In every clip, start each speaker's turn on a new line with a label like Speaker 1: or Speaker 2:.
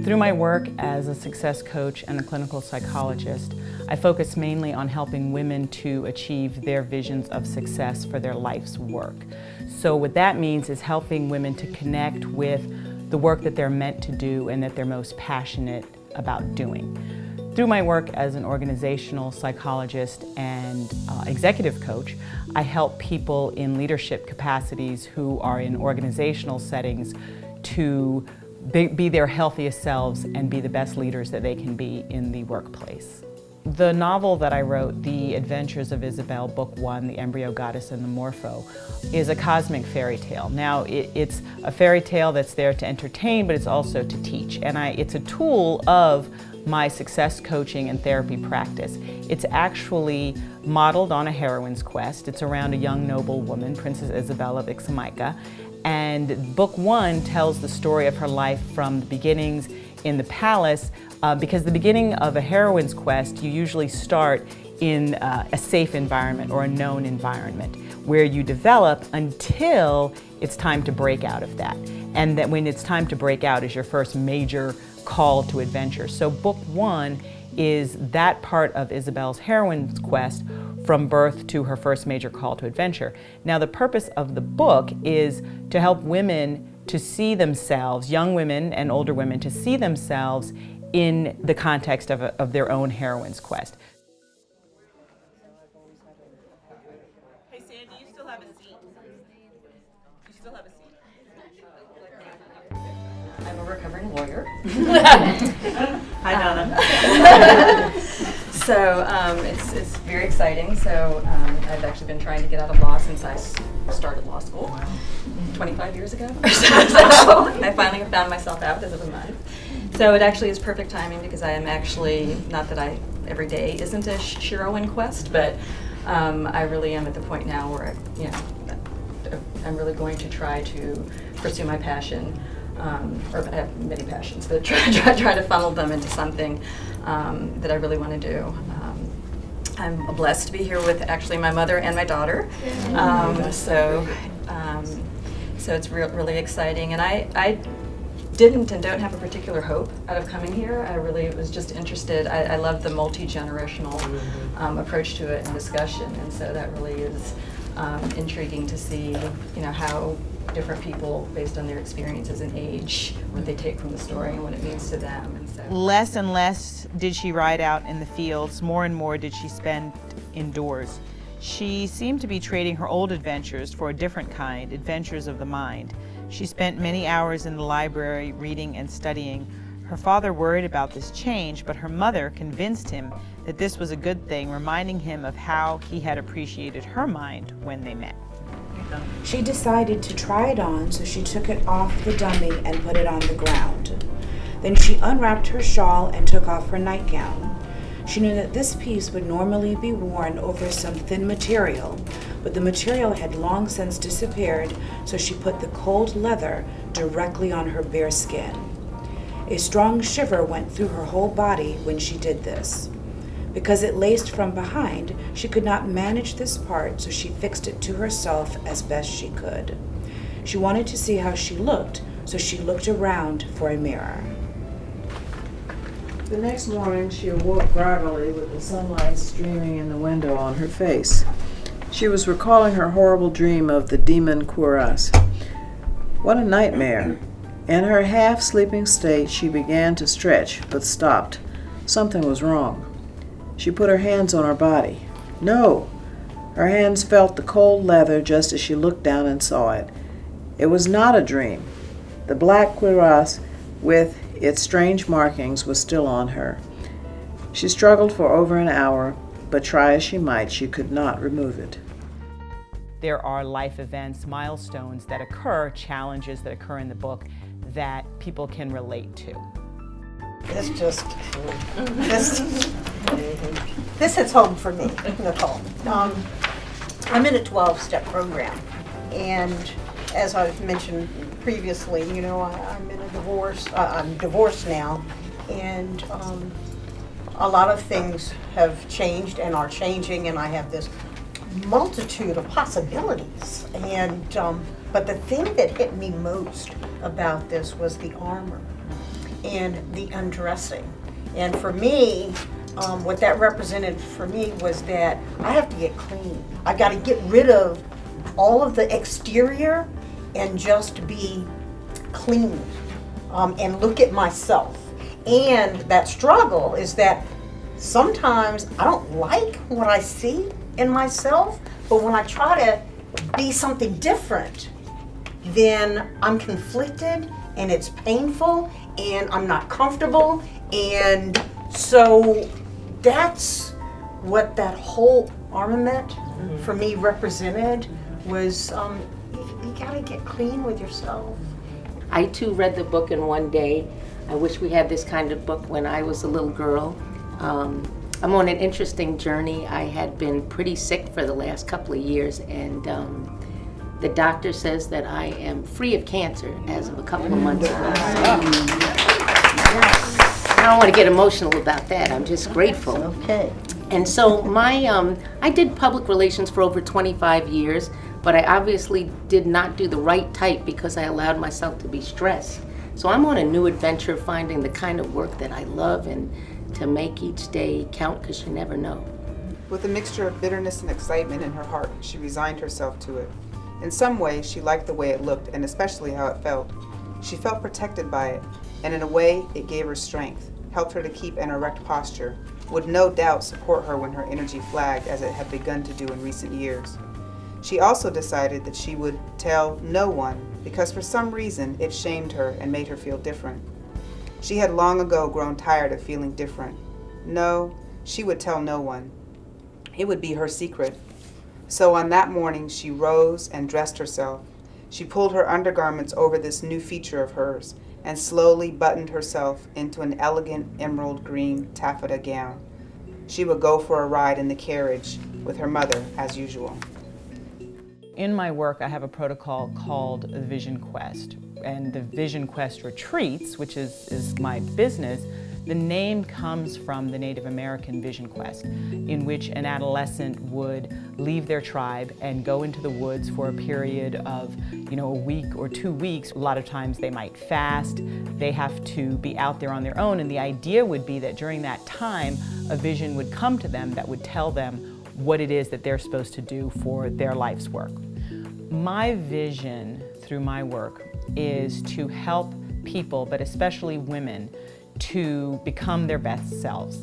Speaker 1: Through my work as a success coach and a clinical psychologist, I focus mainly on helping women to achieve their visions of success for their life's work. So what that means is helping women to connect with the work that they're meant to do and that they're most passionate about doing. Through my work as an organizational psychologist and executive coach, I help people in leadership capacities who are in organizational settings to be their healthiest selves and be the best leaders that they can be in the workplace. The novel that I wrote, The Adventures of Isabelle, Book 1, The Embryo Goddess and the Morpho, is a cosmic fairy tale. Now, it's a fairy tale that's there to entertain, but it's also to teach. And it's a tool of my success coaching and therapy practice. It's actually modeled on a heroine's quest. It's around a young noble woman, Princess Isabelle of Ixmica. And Book 1 tells the story of her life from the beginnings in the palace, because the beginning of a heroine's quest, you usually start in a safe environment or a known environment where you develop until it's time to break out of that. And that when it's time to break out is your first major call to adventure. So Book 1 is that part of Isabelle's heroine's quest from birth to her first major call to adventure. Now, the purpose of the book is to help women to see themselves, young women and older women, to see themselves in the context of their own heroine's quest.
Speaker 2: Hey, Sandy, you still have a seat? You still have a seat?
Speaker 3: I'm a recovering lawyer.
Speaker 2: Hi, Donna.
Speaker 3: So it's very exciting. So I've actually been trying to get out of law since I started law school 25 years ago. So I finally have found myself out as of a month. So it actually is perfect timing because I am actually, not that every day isn't a heroine quest, but I really am at the point now where I'm really going to try to pursue my passion. Or I have many passions, but try to funnel them into something that I really want to do. I'm blessed to be here with actually my mother and my daughter, so it's really exciting. And I didn't and don't have a particular hope out of coming here. I really was just interested. I love the multi-generational approach to it and discussion, and so that really is intriguing to see, how different people, based on their experiences and age, what they take from the story and what it means to them. And so,
Speaker 4: less and less did she ride out in the fields, more and more did she spend indoors. She seemed to be trading her old adventures for a different kind, adventures of the mind. She spent many hours in the library reading and studying. Her father worried about this change, but her mother convinced him that this was a good thing, reminding him of how he had appreciated her mind when they met.
Speaker 5: She decided to try it on, so she took it off the dummy and put it on the ground. Then she unwrapped her shawl and took off her nightgown. She knew that this piece would normally be worn over some thin material, but the material had long since disappeared, so she put the cold leather directly on her bare skin. A strong shiver went through her whole body when she did this. Because it laced from behind, she could not manage this part, so she fixed it to herself as best she could. She wanted to see how she looked, so she looked around for a mirror.
Speaker 6: The next morning, she awoke groggily with the sunlight streaming in the window on her face. She was recalling her horrible dream of the demon cuirass. What a nightmare! In her half-sleeping state, she began to stretch, but stopped. Something was wrong. She put her hands on her body. No! Her hands felt the cold leather just as she looked down and saw it. It was not a dream. The black cuirass with its strange markings was still on her. She struggled for over an hour, but try as she might, she could not remove it.
Speaker 1: There are life events, milestones that occur, challenges that occur in the book that people can relate to.
Speaker 7: This hits home for me, Nicole. I'm in a 12-step program, and as I've mentioned previously, I'm in a divorce. I'm divorced now, and a lot of things have changed and are changing, and I have this multitude of possibilities. And but the thing that hit me most about this was the armor. and the undressing. And for me, what that represented for me was that I have to get clean. I got to get rid of all of the exterior and just be clean, and look at myself. And that struggle is that sometimes I don't like what I see in myself, but when I try to be something different, then I'm conflicted and it's painful and I'm not comfortable. And so that's what that whole armament for me represented was, you gotta get clean with yourself.
Speaker 8: I too read the book in one day. I wish we had this kind of book when I was a little girl. I'm on an interesting journey. I had been pretty sick for the last couple of years, and the doctor says that I am free of cancer as of a couple of months ago. I don't want to get emotional about that. I'm just grateful.
Speaker 7: Okay.
Speaker 8: And so I did public relations for over 25 years, but I obviously did not do the right type because I allowed myself to be stressed. So I'm on a new adventure finding the kind of work that I love and to make each day count, because you never know.
Speaker 9: With a mixture of bitterness and excitement in her heart, she resigned herself to it. In some ways, she liked the way it looked and especially how it felt. She felt protected by it, and in a way, it gave her strength, helped her to keep an erect posture, would no doubt support her when her energy flagged as it had begun to do in recent years. She also decided that she would tell no one because for some reason it shamed her and made her feel different. She had long ago grown tired of feeling different. No, she would tell no one. It would be her secret. So on that morning she rose and dressed herself. She pulled her undergarments over this new feature of hers and slowly buttoned herself into an elegant emerald green taffeta gown. She would go for a ride in the carriage with her mother as usual.
Speaker 1: In my work, I have a protocol called the Vision Quest. And the Vision Quest retreats, which is my business, the name comes from the Native American Vision Quest, in which an adolescent would leave their tribe and go into the woods for a period of, a week or 2 weeks. A lot of times they might fast, they have to be out there on their own, and the idea would be that during that time, a vision would come to them that would tell them what it is that they're supposed to do for their life's work. My vision through my work is to help people, but especially women, to become their best selves,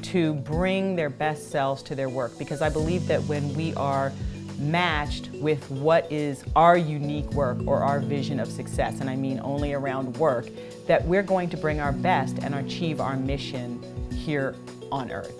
Speaker 1: to bring their best selves to their work, because I believe that when we are matched with what is our unique work or our vision of success, and I mean only around work, that we're going to bring our best and achieve our mission here on earth.